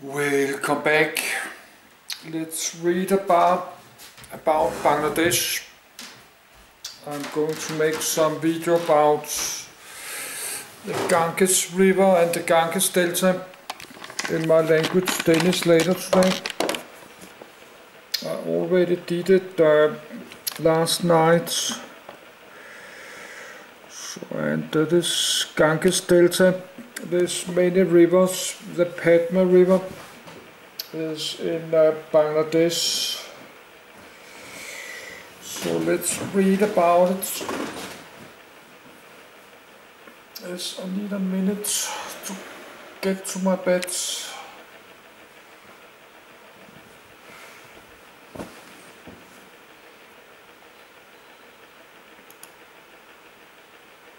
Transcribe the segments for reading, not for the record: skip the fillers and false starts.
Welcome back. Let's read about Bangladesh. I'm going to make some video about the Ganges River and the Ganges Delta in my language Danish later today. I already did it last night. And that is Ganges Delta. There's many rivers. The Padma River is in Bangladesh. So let's read about it. Yes, I need a minute to get to my bed.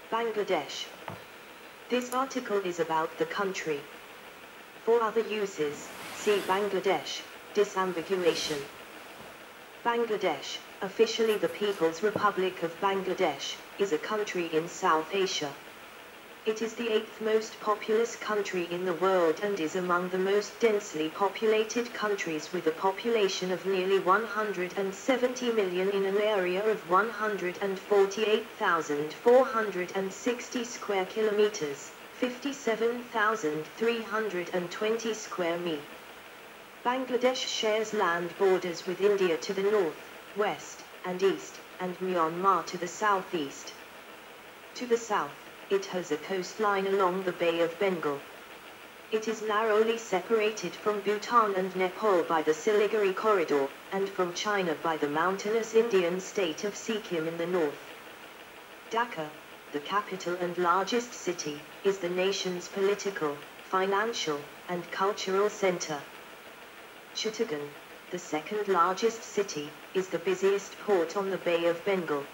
Bangladesh. This article is about the country. For other uses, see Bangladesh, disambiguation. Bangladesh, officially the People's Republic of Bangladesh, is a country in South Asia. It is the 8th most populous country in the world and is among the most densely populated countries with a population of nearly 170 million in an area of 148,460 square kilometers, 57,320 square mi. Bangladesh shares land borders with India to the north, west, and east, and Myanmar to the southeast. To the south, it has a coastline along the Bay of Bengal. It is narrowly separated from Bhutan and Nepal by the Siliguri corridor, and from China by the mountainous Indian state of Sikkim in the north. Dhaka, the capital and largest city, is the nation's political, financial, and cultural center. Chittagong, the second largest city, is the busiest port on the Bay of Bengal.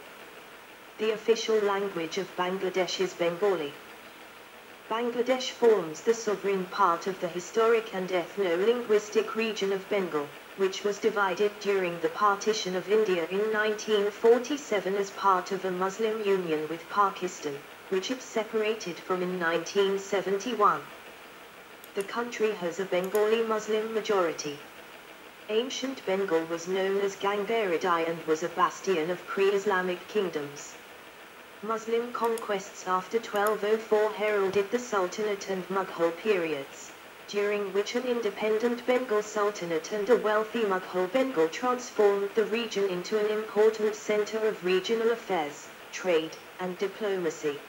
The official language of Bangladesh is Bengali. Bangladesh forms the sovereign part of the historic and ethno-linguistic region of Bengal, which was divided during the partition of India in 1947 as part of a Muslim union with Pakistan, which it separated from in 1971. The country has a Bengali Muslim majority. Ancient Bengal was known as Gangaridai and was a bastion of pre-Islamic kingdoms. Muslim conquests after 1204 heralded the Sultanate and Mughal periods, during which an independent Bengal Sultanate and a wealthy Mughal Bengal transformed the region into an important center of regional affairs, trade, and diplomacy.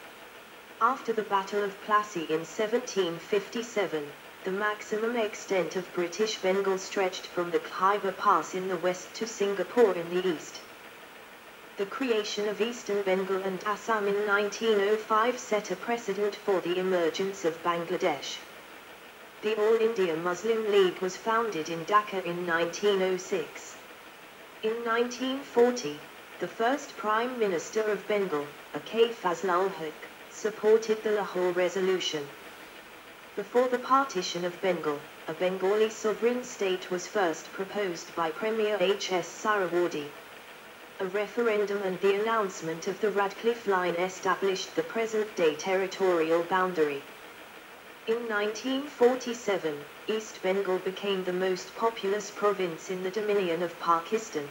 After the Battle of Plassey in 1757, the maximum extent of British Bengal stretched from the Khyber Pass in the west to Singapore in the east. The creation of Eastern Bengal and Assam in 1905 set a precedent for the emergence of Bangladesh. The All India Muslim League was founded in Dhaka in 1906. In 1940, the first Prime Minister of Bengal, A.K. Fazlul Huq, supported the Lahore Resolution. Before the partition of Bengal, a Bengali sovereign state was first proposed by Premier H.S. Sarawardi. A referendum and the announcement of the Radcliffe Line established the present-day territorial boundary. In 1947, East Bengal became the most populous province in the Dominion of Pakistan.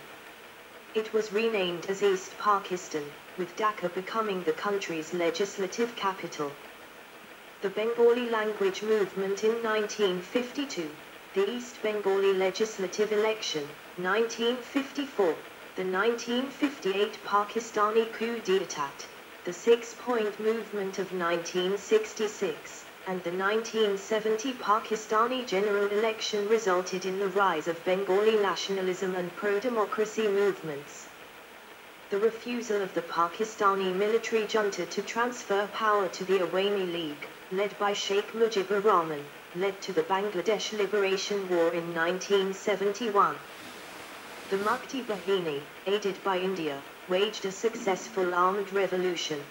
It was renamed as East Pakistan, with Dhaka becoming the country's legislative capital. The Bengali language movement in 1952, the East Bengali legislative election, 1954, the 1958 Pakistani coup d'etat, the Six-Point Movement of 1966, and the 1970 Pakistani general election resulted in the rise of Bengali nationalism and pro-democracy movements. The refusal of the Pakistani military junta to transfer power to the Awami League, led by Sheikh Mujibur Rahman, led to the Bangladesh Liberation War in 1971. The Mukti Bahini, aided by India, waged a successful armed revolution.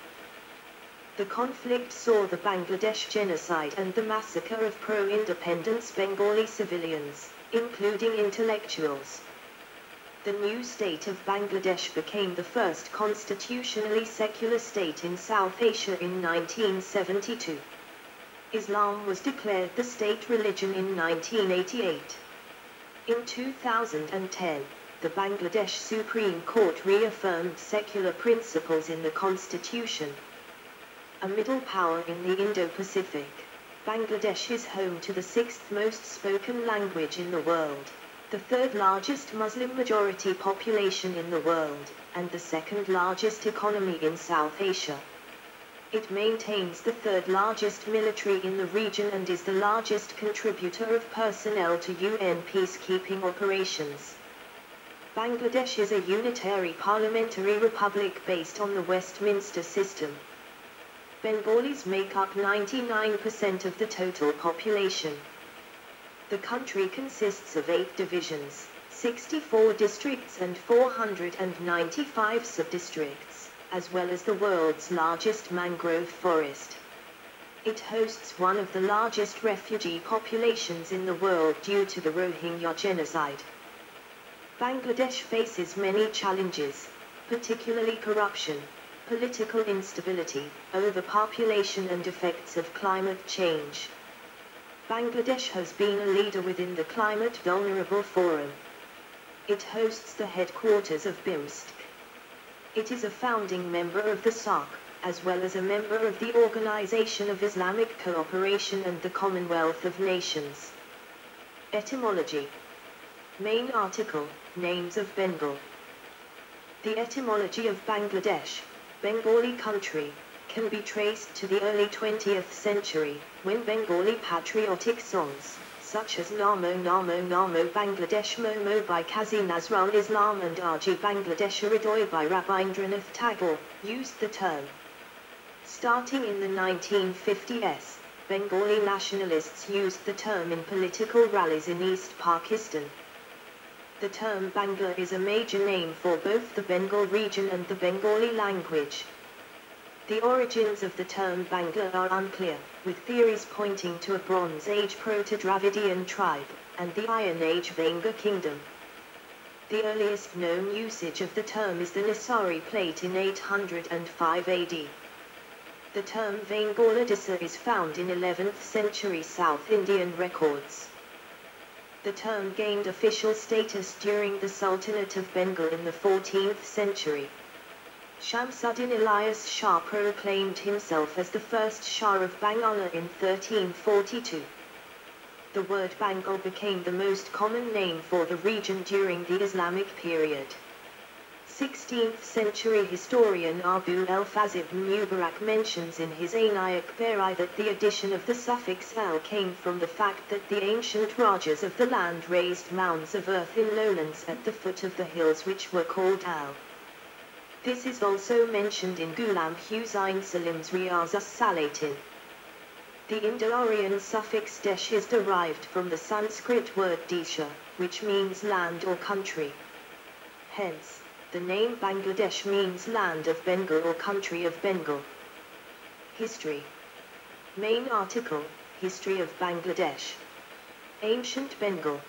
The conflict saw the Bangladesh genocide and the massacre of pro-independence Bengali civilians, including intellectuals. The new state of Bangladesh became the first constitutionally secular state in South Asia in 1972. Islam was declared the state religion in 1988. In 2010, the Bangladesh Supreme Court reaffirmed secular principles in the constitution. A middle power in the Indo-Pacific, Bangladesh is home to the sixth most spoken language in the world, the third largest Muslim majority population in the world, and the second largest economy in South Asia. It maintains the third largest military in the region and is the largest contributor of personnel to UN peacekeeping operations. Bangladesh is a unitary parliamentary republic based on the Westminster system. Bengalis make up 99% of the total population. The country consists of 8 divisions, 64 districts and 495 sub-districts, as well as the world's largest mangrove forest. It hosts one of the largest refugee populations in the world due to the Rohingya genocide. Bangladesh faces many challenges, particularly corruption, political instability, overpopulation and effects of climate change. Bangladesh has been a leader within the Climate Vulnerable Forum. It hosts the headquarters of BIMSTC. It is a founding member of the SAARC, as well as a member of the Organization of Islamic Cooperation and the Commonwealth of Nations. Etymology. Main article, Names of Bengal. The etymology of Bangladesh, Bengali country, can be traced to the early 20th century, when Bengali patriotic songs, such as Namo Namo Namo Bangladesh Momo by Qazi Nazrul Islam and Aji Bangladesh Hridoy by Rabindranath Tagore, used the term. Starting in the 1950s, Bengali nationalists used the term in political rallies in East Pakistan. The term Bangla is a major name for both the Bengal region and the Bengali language. The origins of the term Bangla are unclear, with theories pointing to a Bronze Age Proto-Dravidian tribe, and the Iron Age Venga kingdom. The earliest known usage of the term is the Nisari plate in 805 AD. The term Bengaladesa is found in 11th century South Indian records. The term gained official status during the Sultanate of Bengal in the 14th century. Shamsuddin Ilyas Shah proclaimed himself as the first Shah of Bangala in 1342. The word Bengal became the most common name for the region during the Islamic period. 16th century historian Abu el-Faz ibn Mubarak mentions in his Ainayak Bari that the addition of the suffix al came from the fact that the ancient Rajas of the land raised mounds of earth in lowlands at the foot of the hills which were called al. This is also mentioned in Ghulam Husain Salim's Riyaz as-Salatin. The Indo-Aryan suffix desh is derived from the Sanskrit word desha, which means land or country. Hence, the name Bangladesh means land of Bengal or country of Bengal. History. Main article, History of Bangladesh. Ancient Bengal.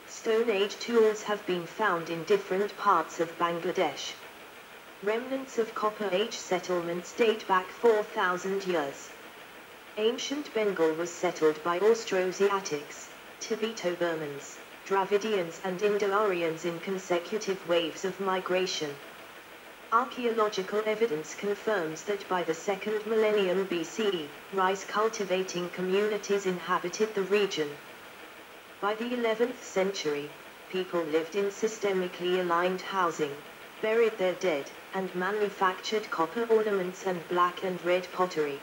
Stone Age tools have been found in different parts of Bangladesh. Remnants of Copper Age settlements date back 4,000 years. Ancient Bengal was settled by Austroasiatics, Tibeto-Burmans, Dravidians and Indo-Aryans in consecutive waves of migration. Archaeological evidence confirms that by the 2nd millennium BCE, rice-cultivating communities inhabited the region. By the 11th century, people lived in systemically aligned housing, buried their dead, and manufactured copper ornaments and black and red pottery.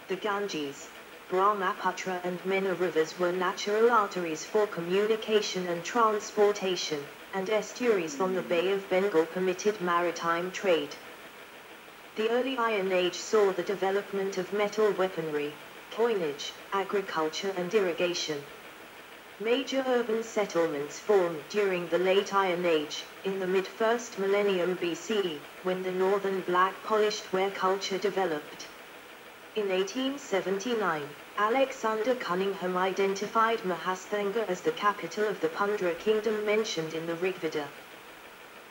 The Ganges, Brahmaputra and Mena rivers were natural arteries for communication and transportation, and estuaries on the Bay of Bengal permitted maritime trade. The early Iron Age saw the development of metal weaponry, coinage, agriculture and irrigation. Major urban settlements formed during the late Iron Age, in the mid-1st millennium BCE, when the northern black polished ware culture developed. In 1879, Alexander Cunningham identified Mahastanga as the capital of the Pundra kingdom mentioned in the Rigveda.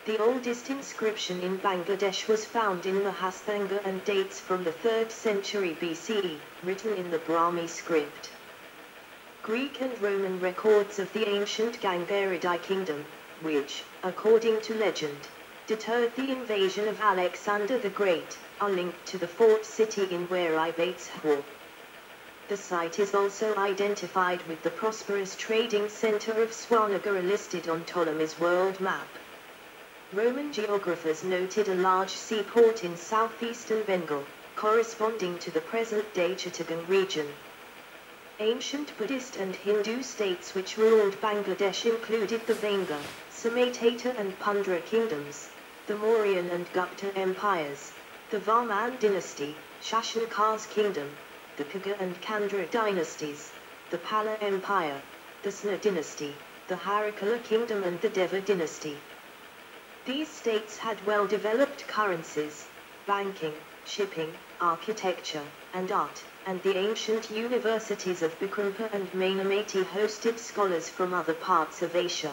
The oldest inscription in Bangladesh was found in Mahastanga and dates from the 3rd century BCE, written in the Brahmi script. Greek and Roman records of the ancient Gangaridae kingdom, which, according to legend, deterred the invasion of Alexander the Great, are linked to the fort city in Waribateshwar. The site is also identified with the prosperous trading center of Swanagara listed on Ptolemy's world map. Roman geographers noted a large seaport in southeastern Bengal, corresponding to the present-day Chittagong region. Ancient Buddhist and Hindu states which ruled Bangladesh included the Venga, Samatata and Pundra kingdoms, the Mauryan and Gupta empires, the Varman dynasty, Shashankar's kingdom, the Khaga and Kandra dynasties, the Pala Empire, the Sna dynasty, the Harakala kingdom and the Deva dynasty. These states had well-developed currencies, banking, shipping, architecture, and art, and the ancient universities of Bikrampa and Mainamati hosted scholars from other parts of Asia.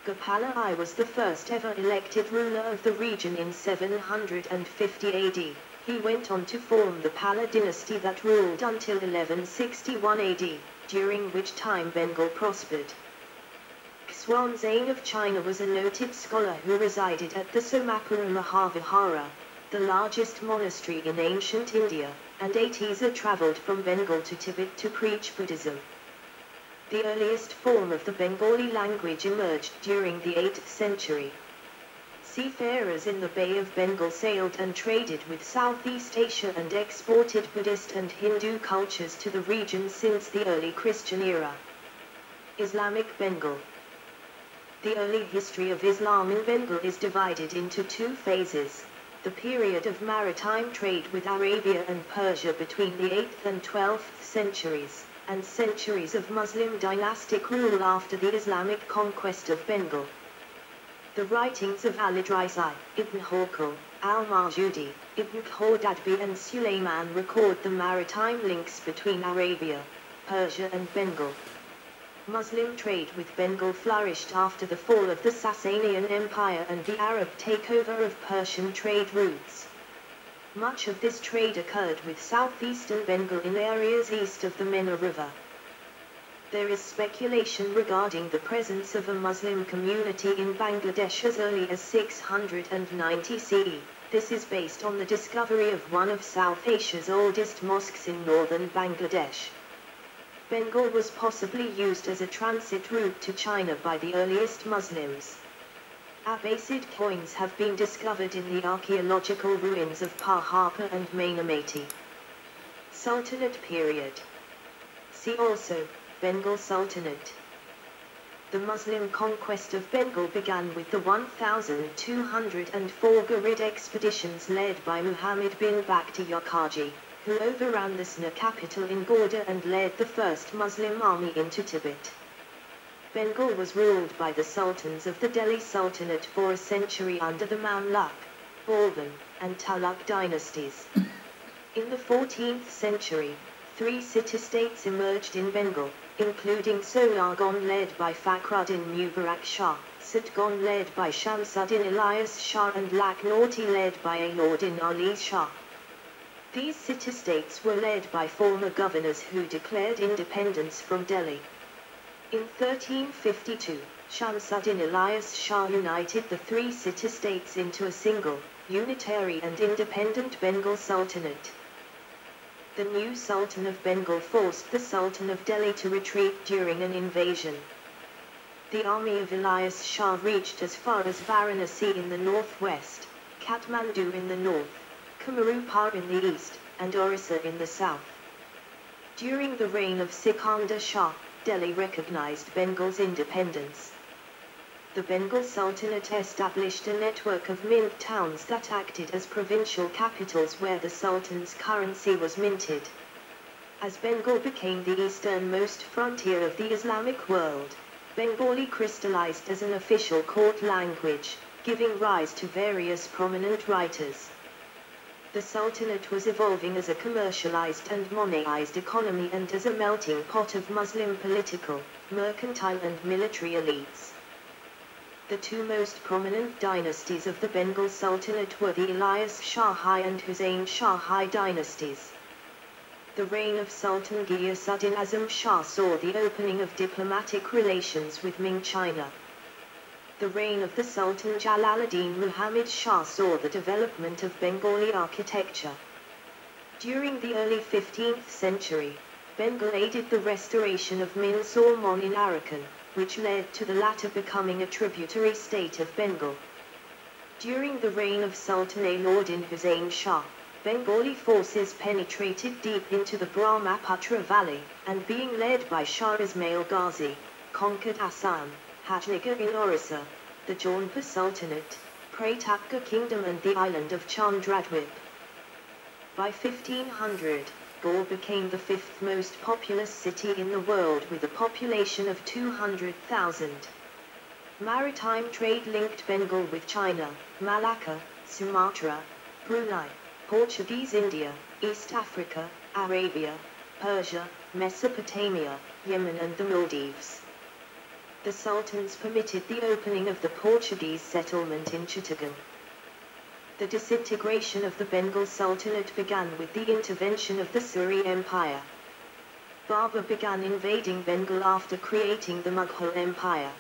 Gopala I was the first ever elected ruler of the region in 750 AD. He went on to form the Pala dynasty that ruled until 1161 AD, during which time Bengal prospered. Xuanzang of China was a noted scholar who resided at the Somapura Mahavihara, the largest monastery in ancient India, and Atisa travelled from Bengal to Tibet to preach Buddhism. The earliest form of the Bengali language emerged during the 8th century. Seafarers in the Bay of Bengal sailed and traded with Southeast Asia and exported Buddhist and Hindu cultures to the region since the early Christian era. Islamic Bengal. The early history of Islam in Bengal is divided into two phases: the period of maritime trade with Arabia and Persia between the 8th and 12th centuries, and centuries of Muslim dynastic rule after the Islamic conquest of Bengal. The writings of Al-Idris I, Ibn Hawqal, Al-Marjudi, Ibn Khordadbi and Sulayman record the maritime links between Arabia, Persia and Bengal. Muslim trade with Bengal flourished after the fall of the Sasanian Empire and the Arab takeover of Persian trade routes. Much of this trade occurred with southeastern Bengal in areas east of the Mena River. There is speculation regarding the presence of a Muslim community in Bangladesh as early as 690 CE. This is based on the discovery of one of South Asia's oldest mosques in northern Bangladesh. Bengal was possibly used as a transit route to China by the earliest Muslims. Abbasid coins have been discovered in the archaeological ruins of Pahapa and Mainamati. Sultanate period. See also, Bengal Sultanate. The Muslim conquest of Bengal began with the 1204 Gharid expeditions led by Muhammad bin Bakhtiar Khaji, who overran the Sna capital in Gorda and led the first Muslim army into Tibet. Bengal was ruled by the sultans of the Delhi Sultanate for a century under the Mamluk, Balban, and Tughlaq dynasties. In the 14th century, 3 city-states emerged in Bengal, including Solargon led by Fakhruddin Mubarak Shah, Satgon led by Shamsuddin Ilyas Shah and Lakhnauti led by Alauddin Ali Shah. These city-states were led by former governors who declared independence from Delhi. In 1352, Shamsuddin Ilyas Shah united the 3 city-states into a single, unitary and independent Bengal Sultanate. The new Sultan of Bengal forced the Sultan of Delhi to retreat during an invasion. The army of Ilyas Shah reached as far as Varanasi in the northwest, Kathmandu in the north, Kamarupar in the east, and Orissa in the south. During the reign of Sikandar Shah, Delhi recognized Bengal's independence. The Bengal Sultanate established a network of mint towns that acted as provincial capitals where the Sultan's currency was minted. As Bengal became the easternmost frontier of the Islamic world, Bengali crystallized as an official court language, giving rise to various prominent writers. The Sultanate was evolving as a commercialized and moneized economy and as a melting pot of Muslim political, mercantile and military elites. The two most prominent dynasties of the Bengal Sultanate were the Elias Shahi and Hussein Shahi dynasties. The reign of Sultan Ghiyasuddin Azam Shah saw the opening of diplomatic relations with Ming China. The reign of the Sultan Jalaluddin Muhammad Shah saw the development of Bengali architecture. During the early 15th century, Bengal aided the restoration of Mysore Mon in Arakan, which led to the latter becoming a tributary state of Bengal. During the reign of Sultan Alauddin Hussein Shah, Bengali forces penetrated deep into the Brahmaputra Valley, and being led by Shah Ismail Ghazi, conquered Assam, Hajnagar in Orissa, the Jaunpur Sultanate, Pratapgarh Kingdom and the island of Chandradwip. By 1500, Gaur became the fifth most populous city in the world with a population of 200,000. Maritime trade linked Bengal with China, Malacca, Sumatra, Brunei, Portuguese India, East Africa, Arabia, Persia, Mesopotamia, Yemen and the Maldives. The sultans permitted the opening of the Portuguese settlement in Chittagong. The disintegration of the Bengal Sultanate began with the intervention of the Suri Empire. Babur began invading Bengal after creating the Mughal Empire.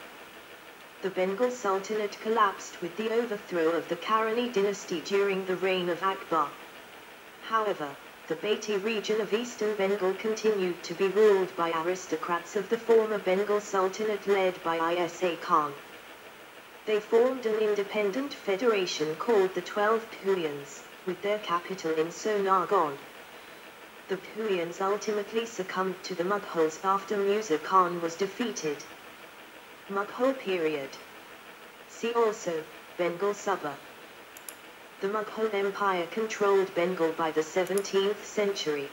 The Bengal Sultanate collapsed with the overthrow of the Karani dynasty during the reign of Akbar. However, the Beti region of eastern Bengal continued to be ruled by aristocrats of the former Bengal Sultanate led by Isa Khan. They formed an independent federation called the 12 Puyans, with their capital in Sonargaon. The Puyans ultimately succumbed to the Mughals after Musa Khan was defeated. Mughal period. See also, Bengal Suba. The Mughal Empire controlled Bengal by the 17th century.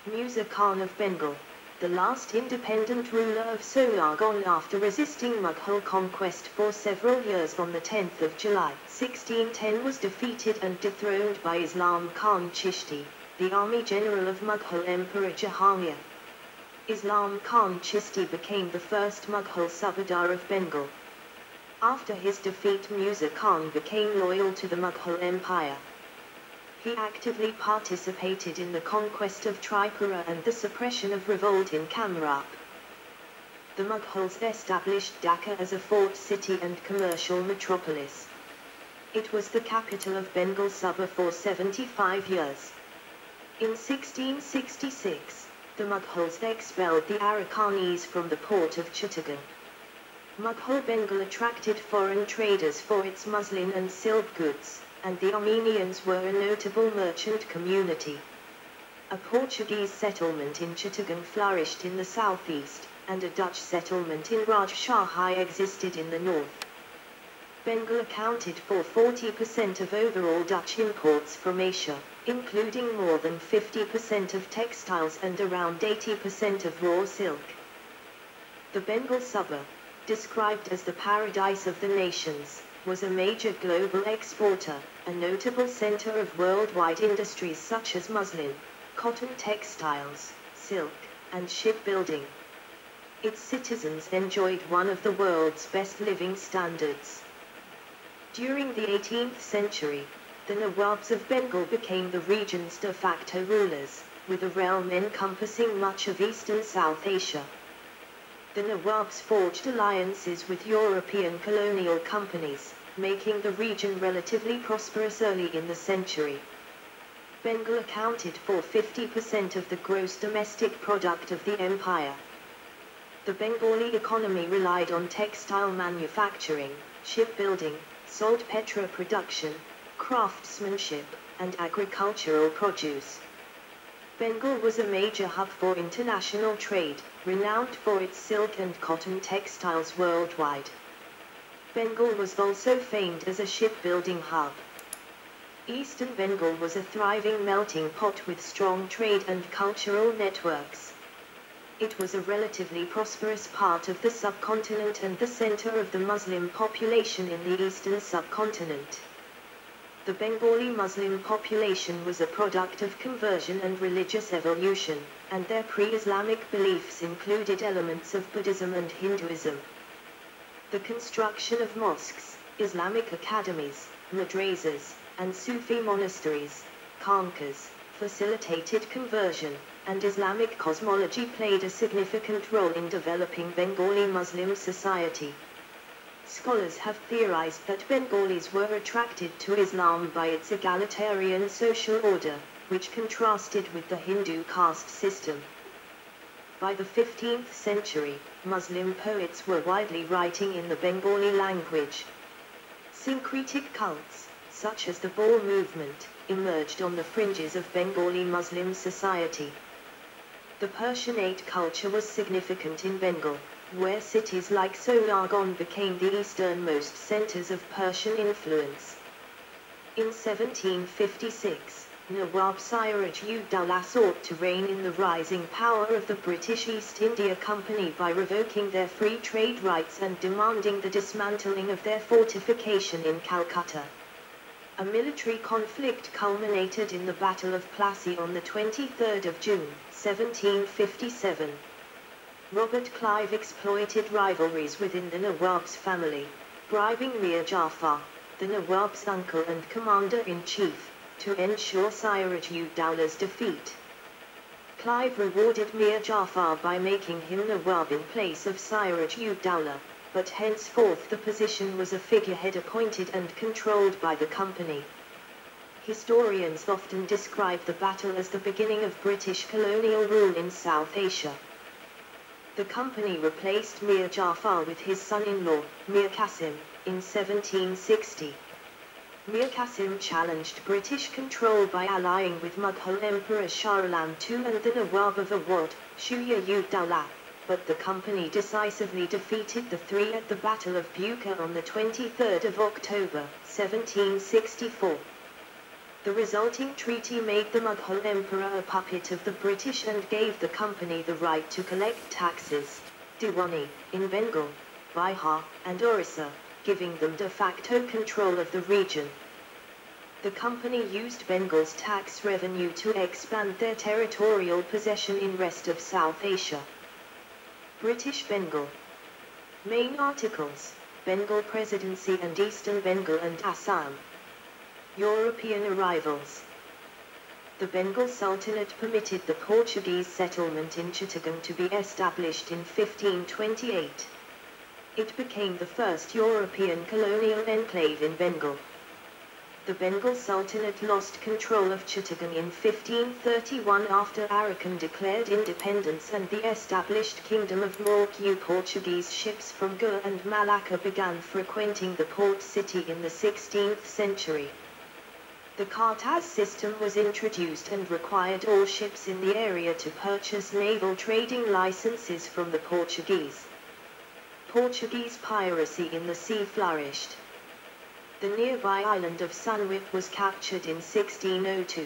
Musa Khan of Bengal, the last independent ruler of Sonargaon after resisting Mughal conquest for several years on the 10th of July, 1610 was defeated and dethroned by Islam Khan Chishti, the army general of Mughal Emperor Jahangir. Islam Khan Chishti became the first Mughal Subadar of Bengal. After his defeat, Musa Khan became loyal to the Mughal Empire. He actively participated in the conquest of Tripura and the suppression of revolt in Kamrup. The Mughals established Dhaka as a fort city and commercial metropolis. It was the capital of Bengal Suba for 75 years. In 1666, the Mughals expelled the Arakanese from the port of Chittagong. Mughal Bengal attracted foreign traders for its muslin and silk goods, and the Armenians were a notable merchant community. A Portuguese settlement in Chittagong flourished in the southeast, and a Dutch settlement in Rajshahi existed in the north. Bengal accounted for 40% of overall Dutch imports from Asia, including more than 50% of textiles and around 80% of raw silk. The Bengal Suba, described as the paradise of the nations, was a major global exporter, a notable center of worldwide industries such as muslin, cotton textiles, silk, and shipbuilding. Its citizens enjoyed one of the world's best living standards. During the 18th century, the Nawabs of Bengal became the region's de facto rulers, with a realm encompassing much of eastern South Asia. The Nawabs forged alliances with European colonial companies, making the region relatively prosperous early in the century. Bengal accounted for 50% of the gross domestic product of the empire. The Bengali economy relied on textile manufacturing, shipbuilding, saltpeter production, craftsmanship, and agricultural produce. Bengal was a major hub for international trade, renowned for its silk and cotton textiles worldwide. Bengal was also famed as a shipbuilding hub. Eastern Bengal was a thriving melting pot with strong trade and cultural networks. It was a relatively prosperous part of the subcontinent and the center of the Muslim population in the eastern subcontinent. The Bengali Muslim population was a product of conversion and religious evolution, and their pre-Islamic beliefs included elements of Buddhism and Hinduism. The construction of mosques, Islamic academies, madrasas, and Sufi monasteries, khanqahs, facilitated conversion, and Islamic cosmology played a significant role in developing Bengali Muslim society. Scholars have theorized that Bengalis were attracted to Islam by its egalitarian social order, which contrasted with the Hindu caste system. By the 15th century, Muslim poets were widely writing in the Bengali language. Syncretic cults, such as the Baul movement, emerged on the fringes of Bengali Muslim society. The Persianate culture was significant in Bengal, where cities like Solargon became the easternmost centers of Persian influence. In 1756, Nawab Siraj-ud-Dowlah sought to rein in the rising power of the British East India Company by revoking their free trade rights and demanding the dismantling of their fortification in Calcutta. A military conflict culminated in the Battle of Plassey on the 23rd of June, 1757. Robert Clive exploited rivalries within the Nawab's family, bribing Mir Jafar, the Nawab's uncle and commander-in-chief, to ensure Siraj-ud-Dowlah's defeat. Clive rewarded Mir Jafar by making him Nawab in place of Siraj-ud-Dowlah, but henceforth the position was a figurehead appointed and controlled by the company. Historians often describe the battle as the beginning of British colonial rule in South Asia. The company replaced Mir Jafar with his son-in-law, Mir Qasim, in 1760. Mir Qasim challenged British control by allying with Mughal Emperor Shah Alam II and the Nawab of Awadh, Shujaa-ud-Dowlah, but the company decisively defeated the three at the Battle of Bucha on the 23rd of October, 1764. The resulting treaty made the Mughal emperor a puppet of the British and gave the company the right to collect taxes, Diwani, in Bengal, Bihar, and Orissa, giving them de facto control of the region. The company used Bengal's tax revenue to expand their territorial possession in rest of South Asia. British Bengal. Main articles: Bengal Presidency and Eastern Bengal and Assam. European arrivals. The Bengal Sultanate permitted the Portuguese settlement in Chittagong to be established in 1528. It became the first European colonial enclave in Bengal. The Bengal Sultanate lost control of Chittagong in 1531 after Arakan declared independence and the established Kingdom of Maurya. Portuguese ships from Goa and Malacca began frequenting the port city in the 16th century. The Cartaz system was introduced and required all ships in the area to purchase naval trading licenses from the Portuguese. Portuguese piracy in the sea flourished. The nearby island of Sunwit was captured in 1602.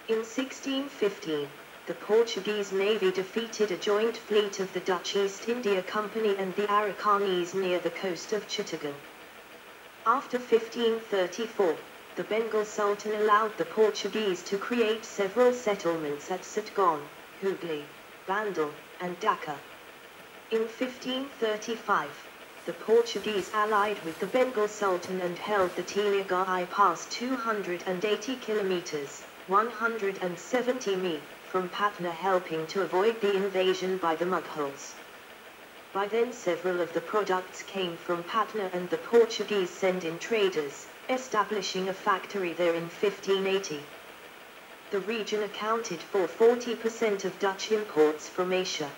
In 1615, the Portuguese navy defeated a joint fleet of the Dutch East India Company and the Arakanese near the coast of Chittagong. After 1534, the Bengal Sultan allowed the Portuguese to create several settlements at Sitgon, Hooghly, Bandel, and Dhaka. In 1535, the Portuguese allied with the Bengal Sultan and held the Teliagai Pass 280 kilometers, 170 mi, from Patna, helping to avoid the invasion by the Mughals. By then several of the products came from Patna and the Portuguese sent in traders, establishing a factory there in 1580. The region accounted for 40% of Dutch imports from Asia.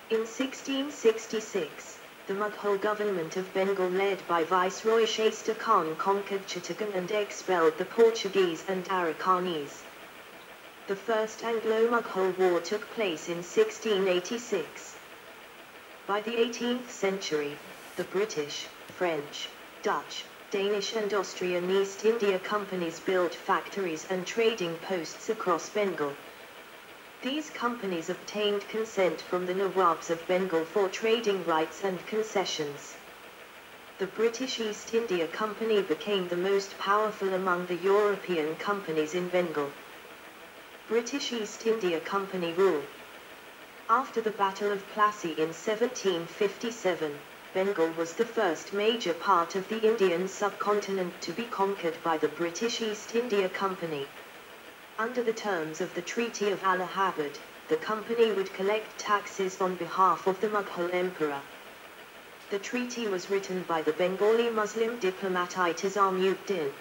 In 1666, the Mughal government of Bengal led by Viceroy Shaista Khan conquered Chittagong and expelled the Portuguese and Arakanese. The First Anglo-Mughal War took place in 1686. By the 18th century, the British, French, Dutch, Danish and Austrian East India companies built factories and trading posts across Bengal. These companies obtained consent from the Nawabs of Bengal for trading rights and concessions. The British East India Company became the most powerful among the European companies in Bengal. British East India Company rule. After the Battle of Plassey in 1757, Bengal was the first major part of the Indian subcontinent to be conquered by the British East India Company. Under the terms of the Treaty of Allahabad, the company would collect taxes on behalf of the Mughal Emperor. The treaty was written by the Bengali Muslim diplomat Itazam-ud-Din.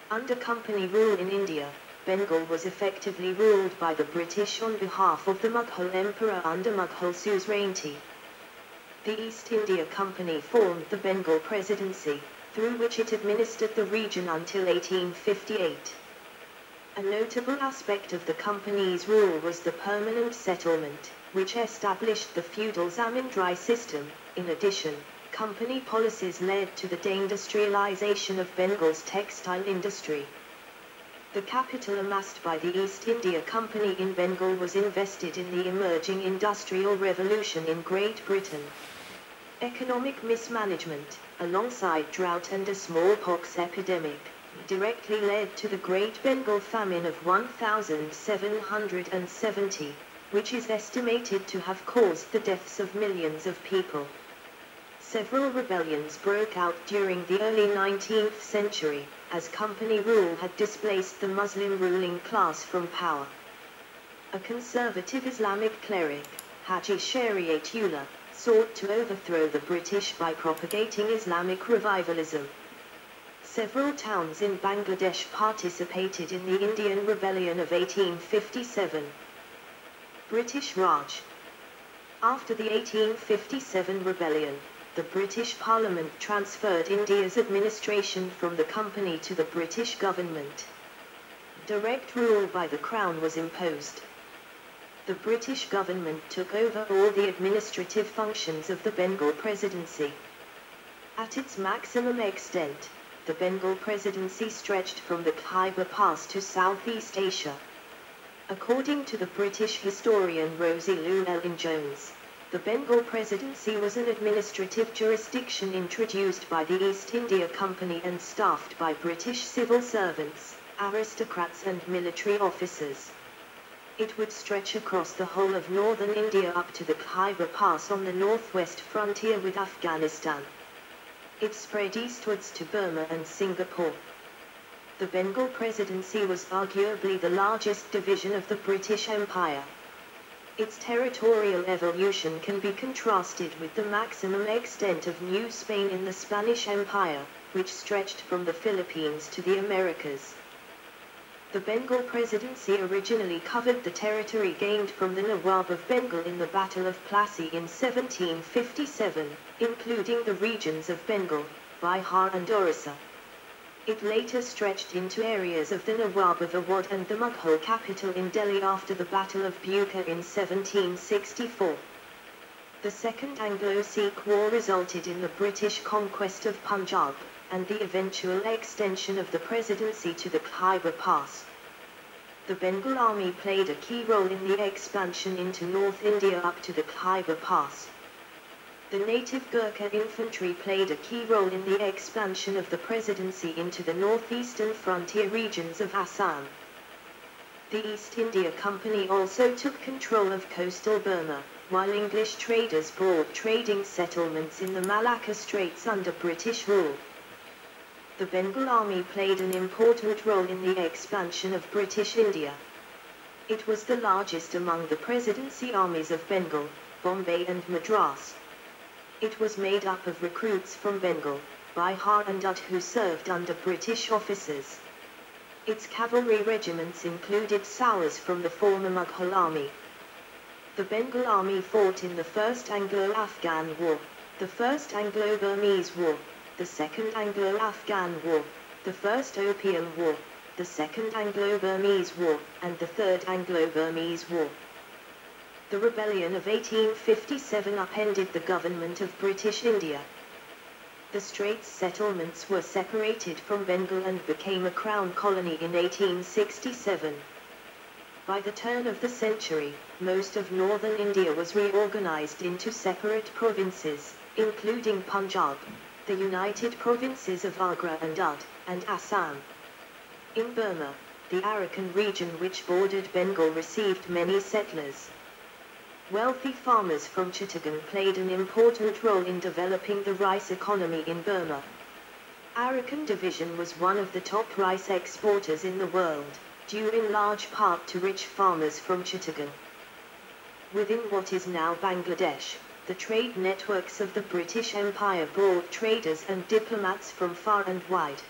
Under company rule in India, Bengal was effectively ruled by the British on behalf of the Mughal Emperor under Mughal suzerainty. The East India Company formed the Bengal Presidency, through which it administered the region until 1858. A notable aspect of the company's rule was the permanent settlement, which established the feudal zamindari system. In addition, company policies led to the deindustrialization of Bengal's textile industry. The capital amassed by the East India Company in Bengal was invested in the emerging industrial revolution in Great Britain. Economic mismanagement, alongside drought and a smallpox epidemic, directly led to the Great Bengal Famine of 1770, which is estimated to have caused the deaths of millions of people. Several rebellions broke out during the early 19th century, as company rule had displaced the Muslim ruling class from power. A conservative Islamic cleric, Haji Shariatullah, sought to overthrow the British by propagating Islamic revivalism. Several towns in Bangladesh participated in the Indian Rebellion of 1857. British Raj. After the 1857 rebellion, the British Parliament transferred India's administration from the company to the British government. Direct rule by the Crown was imposed. The British government took over all the administrative functions of the Bengal Presidency. At its maximum extent, the Bengal Presidency stretched from the Khyber Pass to Southeast Asia. According to the British historian Rosie Llewellyn-Jones, the Bengal Presidency was an administrative jurisdiction introduced by the East India Company and staffed by British civil servants, aristocrats and military officers. It would stretch across the whole of northern India up to the Khyber Pass on the northwest frontier with Afghanistan. It spread eastwards to Burma and Singapore. The Bengal Presidency was arguably the largest division of the British Empire. Its territorial evolution can be contrasted with the maximum extent of New Spain in the Spanish Empire, which stretched from the Philippines to the Americas. The Bengal Presidency originally covered the territory gained from the Nawab of Bengal in the Battle of Plassey in 1757, including the regions of Bengal, Bihar and Orissa. It later stretched into areas of the Nawab of Awadh and the Mughal capital in Delhi after the Battle of Bucha in 1764. The Second Anglo-Sikh War resulted in the British conquest of Punjab, and the eventual extension of the presidency to the Khyber Pass. The Bengal Army played a key role in the expansion into North India up to the Khyber Pass. The native Gurkha infantry played a key role in the expansion of the presidency into the northeastern frontier regions of Assam. The East India Company also took control of coastal Burma, while English traders brought trading settlements in the Malacca Straits under British rule. The Bengal Army played an important role in the expansion of British India. It was the largest among the presidency armies of Bengal, Bombay and Madras. It was made up of recruits from Bengal, Bihar and Oudh who served under British officers. Its cavalry regiments included Saurs from the former Mughal army. The Bengal Army fought in the First Anglo-Afghan War, the First Anglo-Burmese War, the Second Anglo-Afghan War, the First Opium War, the Second Anglo-Burmese War, and the Third Anglo-Burmese War. The Rebellion of 1857 upended the government of British India. The Straits settlements were separated from Bengal and became a crown colony in 1867. By the turn of the century, most of northern India was reorganized into separate provinces, including Punjab, the United Provinces of Agra and Oudh, and Assam. In Burma, the Arakan region which bordered Bengal received many settlers. Wealthy farmers from Chittagong played an important role in developing the rice economy in Burma. Arakan Division was one of the top rice exporters in the world, due in large part to rich farmers from Chittagong. Within what is now Bangladesh, the trade networks of the British Empire brought traders and diplomats from far and wide.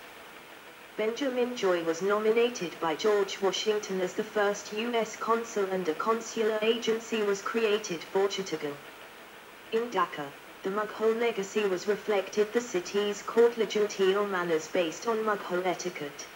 Benjamin Joy was nominated by George Washington as the first U.S. consul, and a consular agency was created for Chittagong. In Dhaka, the Mughal legacy was reflected. The city's courtly genteel manners based on Mughal etiquette.